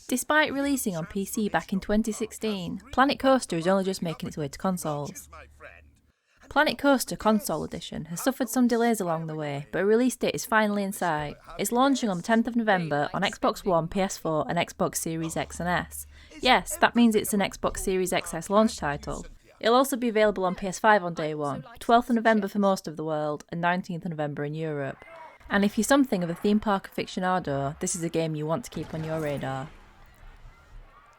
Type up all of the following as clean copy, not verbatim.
Despite releasing on PC back in 2016, Planet Coaster is only just making its way to consoles. Planet Coaster Console Edition has suffered some delays along the way, but a release date is finally in sight. It's launching on the 10th of November on Xbox One, PS4 and Xbox Series X and S. Yes, that means it's an Xbox Series XS launch title. It'll also be available on PS5 on day one, 12th of November for most of the world and 19th of November in Europe. And if you're something of a theme park aficionado, this is a game you want to keep on your radar.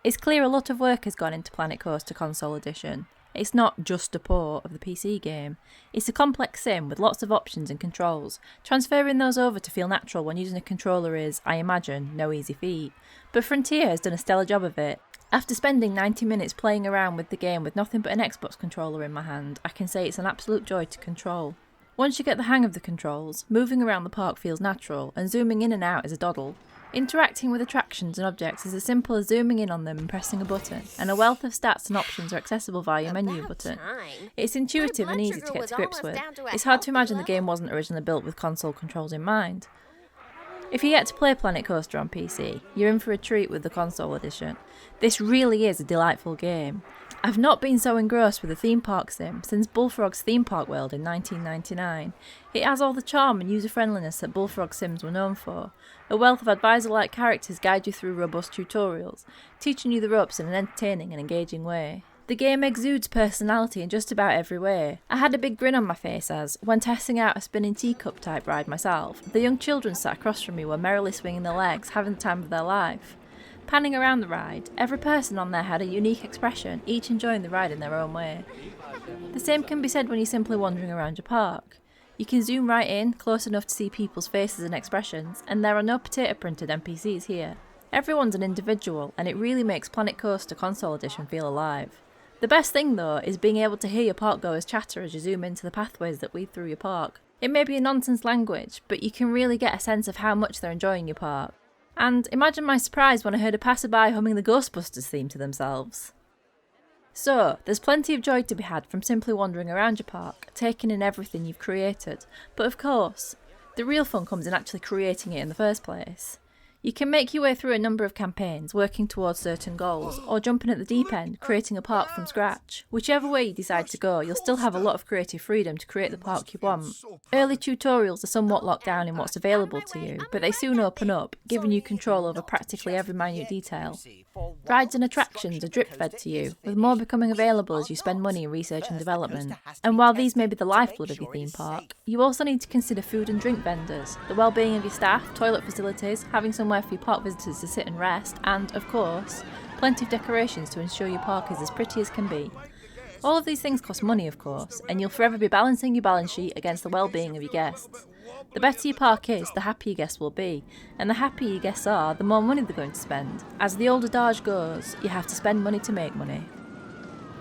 It's clear a lot of work has gone into Planet Coaster Console Edition. It's not just a port of the PC game. It's a complex sim with lots of options and controls. Transferring those over to feel natural when using a controller is, I imagine, no easy feat. But Frontier has done a stellar job of it. After spending 90 minutes playing around with the game with nothing but an Xbox controller in my hand, I can say it's an absolute joy to control. Once you get the hang of the controls, moving around the park feels natural, and zooming in and out is a doddle. Interacting with attractions and objects is as simple as zooming in on them and pressing a button, and a wealth of stats and options are accessible via your menu button. It's intuitive and easy to get to grips with. It's hard to imagine the game wasn't originally built with console controls in mind. If you get to play Planet Coaster on PC, you're in for a treat with the console edition. This really is a delightful game. I've not been so engrossed with a theme park sim since Bullfrog's Theme Park World in 1999. It has all the charm and user-friendliness that Bullfrog sims were known for. A wealth of advisor-like characters guide you through robust tutorials, teaching you the ropes in an entertaining and engaging way. The game exudes personality in just about every way. I had a big grin on my face as, when testing out a spinning teacup type ride myself, the young children sat across from me were merrily swinging their legs, having the time of their life. Panning around the ride, every person on there had a unique expression, each enjoying the ride in their own way. The same can be said when you're simply wandering around your park. You can zoom right in, close enough to see people's faces and expressions, and there are no potato printed NPCs here. Everyone's an individual, and it really makes Planet Coaster Console Edition feel alive. The best thing though is being able to hear your parkgoers chatter as you zoom into the pathways that lead through your park. It may be a nonsense language, but you can really get a sense of how much they're enjoying your park. And imagine my surprise when I heard a passerby humming the Ghostbusters theme to themselves. So, there's plenty of joy to be had from simply wandering around your park, taking in everything you've created. But of course, the real fun comes in actually creating it in the first place. You can make your way through a number of campaigns, working towards certain goals, or jumping at the deep end, creating a park from scratch. Whichever way you decide to go, you'll still have a lot of creative freedom to create the park you want. Early tutorials are somewhat locked down in what's available to you, but they soon open up, giving you control over practically every minute detail. Rides and attractions are drip-fed to you, with more becoming available as you spend money in research and development. And while these may be the lifeblood of your theme park, you also need to consider food and drink vendors, the well-being of your staff, toilet facilities, having somewhere for your park visitors to sit and rest, and, of course, plenty of decorations to ensure your park is as pretty as can be. All of these things cost money, of course, and you'll forever be balancing your balance sheet against the well-being of your guests. The better your park is, the happier your guests will be, and the happier your guests are, the more money they're going to spend. As the old adage goes, you have to spend money to make money.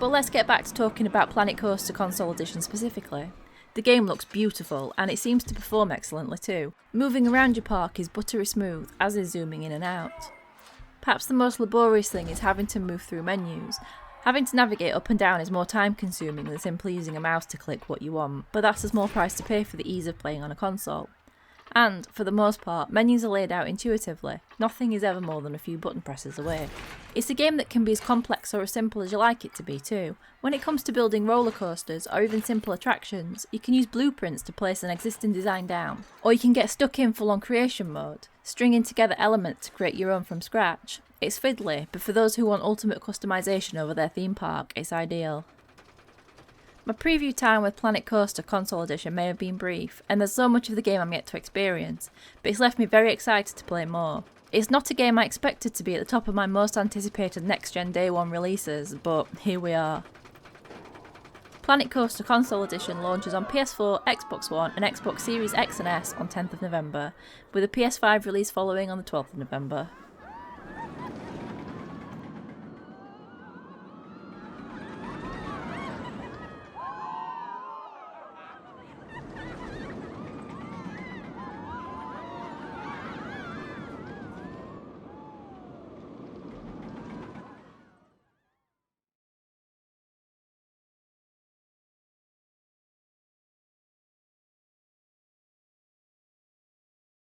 But let's get back to talking about Planet Coaster Console Edition specifically. The game looks beautiful, and it seems to perform excellently too. Moving around your park is buttery smooth, as is zooming in and out. Perhaps the most laborious thing is having to move through menus. Having to navigate up and down is more time consuming than simply using a mouse to click what you want, but that's a small price to pay for the ease of playing on a console. And, for the most part, menus are laid out intuitively. Nothing is ever more than a few button presses away. It's a game that can be as complex or as simple as you like it to be too. When it comes to building roller coasters or even simple attractions, you can use blueprints to place an existing design down. Or you can get stuck in full-on creation mode, stringing together elements to create your own from scratch. It's fiddly, but for those who want ultimate customization over their theme park, it's ideal. My preview time with Planet Coaster Console Edition may have been brief, and there's so much of the game I'm yet to experience, but it's left me very excited to play more. It's not a game I expected to be at the top of my most anticipated next-gen Day 1 releases, but here we are. Planet Coaster Console Edition launches on PS4, Xbox One and Xbox Series X and S on 10th of November, with a PS5 release following on the 12th of November.